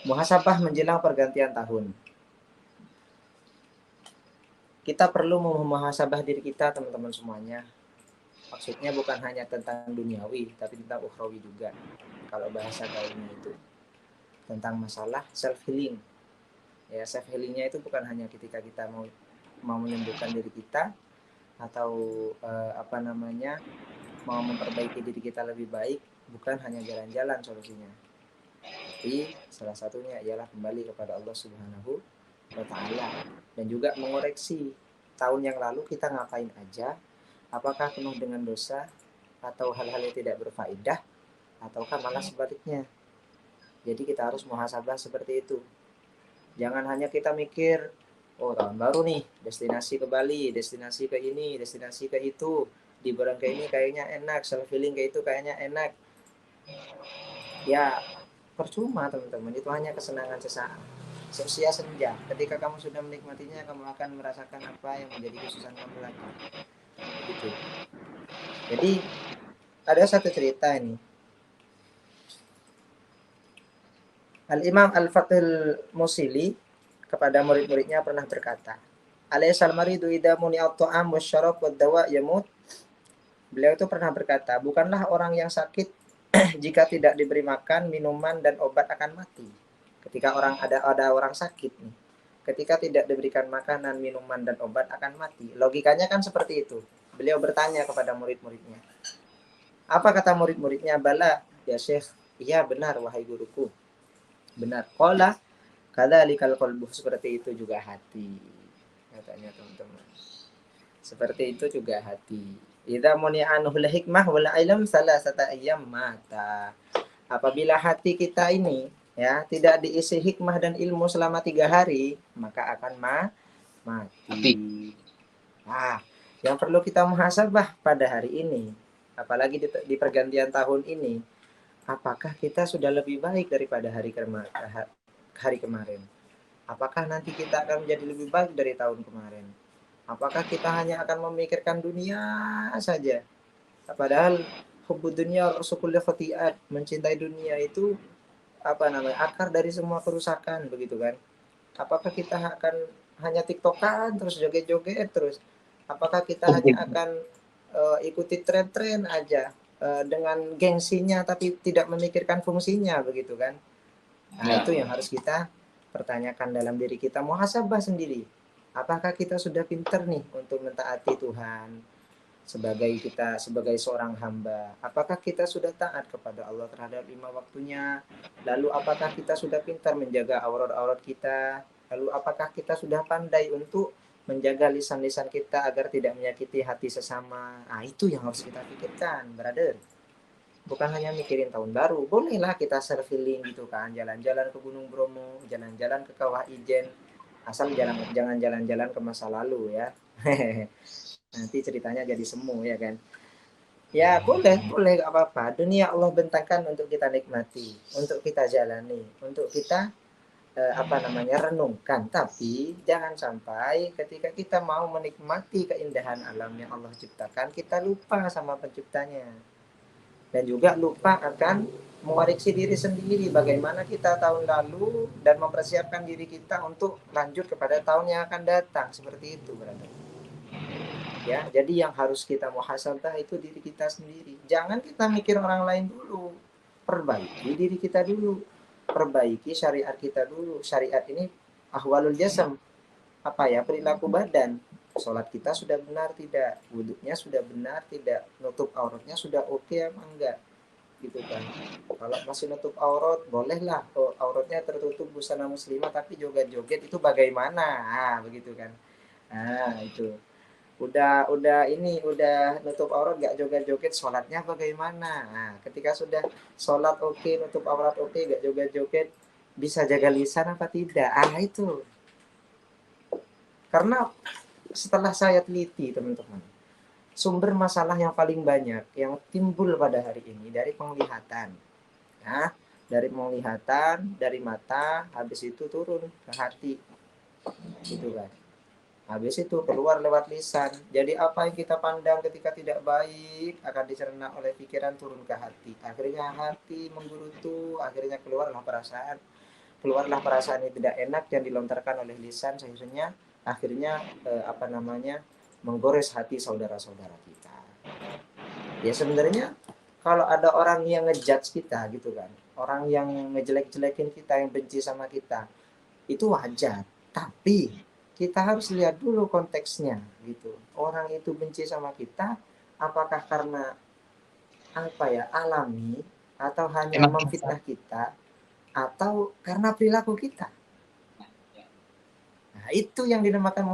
Muhasabah menjelang pergantian tahun. Kita perlu memuhasabah diri kita, teman-teman semuanya. Maksudnya bukan hanya tentang duniawi, tapi tentang ukhrawi juga. Kalau bahasa gaulnya itu tentang masalah self healing. Ya, self healingnya itu bukan hanya ketika kita mau menyembuhkan diri kita atau mau memperbaiki diri kita lebih baik, bukan hanya jalan-jalan solusinya. Tapi salah satunya ialah kembali kepada Allah Subhanahu wa taala dan juga mengoreksi tahun yang lalu kita ngapain aja, apakah penuh dengan dosa atau hal-hal yang tidak berfaedah ataukah malah sebaliknya. Jadi kita harus muhasabah seperti itu. Jangan hanya kita mikir, oh tahun baru nih, destinasi ke Bali, destinasi ke ini, destinasi ke itu, liburan ke ini kayaknya enak, self healing ke itu kayaknya enak. Ya percuma teman-teman, itu hanya kesenangan sesaat, sia senja. Ketika kamu sudah menikmatinya, kamu akan merasakan apa yang menjadi khususan kamu lagi. Begitu. Jadi ada satu cerita ini. Al-Imam Al-Fathul Musili kepada murid-muridnya pernah berkata, Alaysal maridu idza muni'at ta'am wasyarab wad-dawa yamut. Beliau itu pernah berkata, bukanlah orang yang sakit jika tidak diberi makan, minuman dan obat akan mati. Ketika ada orang sakit nih, ketika tidak diberikan makanan, minuman dan obat akan mati. Logikanya kan seperti itu. Beliau bertanya kepada murid-muridnya. Apa kata murid-muridnya? Bala, ya Syekh. Iya benar wahai guruku. Benar. Qala kadzalikal qalbu, seperti itu juga hati. Katanya teman-teman. Seperti itu juga hati. Idza muni'anul hikmah wal ilm salasata ayyam mata. Apabila hati kita ini ya tidak diisi hikmah dan ilmu selama 3 hari, maka akan mati. Nah, yang perlu kita muhasabah pada hari ini, apalagi di pergantian tahun ini, apakah kita sudah lebih baik daripada hari kemarin? Apakah nanti kita akan menjadi lebih baik dari tahun kemarin? Apakah kita hanya akan memikirkan dunia saja? Padahal hubbud dunya rasukulli khati'at, mencintai dunia itu akar dari semua kerusakan, begitu kan? Apakah kita akan hanya tiktokan terus joget-joget terus? Apakah kita hanya akan ikuti tren-tren aja dengan gengsinya tapi tidak memikirkan fungsinya, begitu kan? Nah, itu yang harus kita pertanyakan dalam diri kita, muhasabah sendiri. Apakah kita sudah pintar nih untuk mentaati Tuhan sebagai seorang hamba? Apakah kita sudah taat kepada Allah terhadap 5 waktunya? Lalu apakah kita sudah pintar menjaga aurat-aurat kita? Lalu apakah kita sudah pandai untuk menjaga lisan-lisan kita agar tidak menyakiti hati sesama? Nah, itu yang harus kita pikirkan, brother. Bukan hanya mikirin tahun baru, bolehlah kita self healing gitu kan, jalan-jalan ke Gunung Bromo, jalan-jalan ke Kawah Ijen, asal jangan jalan-jalan ke masa lalu ya. Nanti ceritanya jadi semu ya kan. Ya boleh gak apa-apa. Dunia Allah bentangkan untuk kita nikmati, untuk kita jalani, untuk kita renungkan. Tapi jangan sampai ketika kita mau menikmati keindahan alam yang Allah ciptakan, kita lupa sama penciptanya. Dan juga lupa akan mengoreksi diri sendiri bagaimana kita tahun lalu dan mempersiapkan diri kita untuk lanjut kepada tahun yang akan datang, seperti itu berarti. Ya, jadi yang harus kita muhasabah itu diri kita sendiri. Jangan kita mikir orang lain dulu. Perbaiki diri kita dulu. Perbaiki syariat kita dulu. Syariat ini ahwalul jasam. Perilaku badan. Sholat kita sudah benar tidak, wudhunya sudah benar tidak, nutup auratnya sudah oke apa enggak, gitu kan. Kalau masih nutup aurat, bolehlah auratnya tertutup busana muslimah tapi joget-joget, itu bagaimana? Nah, begitu kan. Nah, itu udah nutup aurat gak joget-joget, sholatnya bagaimana? Nah, ketika sudah sholat oke, nutup aurat oke, gak joget-joget, bisa jaga lisan apa tidak? Itu karena setelah saya teliti teman-teman, sumber masalah yang paling banyak yang timbul pada hari ini dari penglihatan. Nah, dari penglihatan, dari mata, habis itu turun ke hati, gitu kan. Habis itu keluar lewat lisan. Jadi apa yang kita pandang ketika tidak baik akan dicerna oleh pikiran, turun ke hati. Akhirnya hati menggerutu, akhirnya keluarlah perasaan. keluarlah perasaan yang tidak enak yang dilontarkan oleh lisan, sehingga akhirnya menggores hati saudara-saudara kita. Ya sebenarnya kalau ada orang yang ngejudge kita gitu kan, orang yang ngejelek-jelekin kita, yang benci sama kita, itu wajar. Tapi kita harus lihat dulu konteksnya gitu. Orang itu benci sama kita, apakah karena alami, atau hanya Emang memfitnah kita, atau karena perilaku kita. Nah, itu yang dinamakan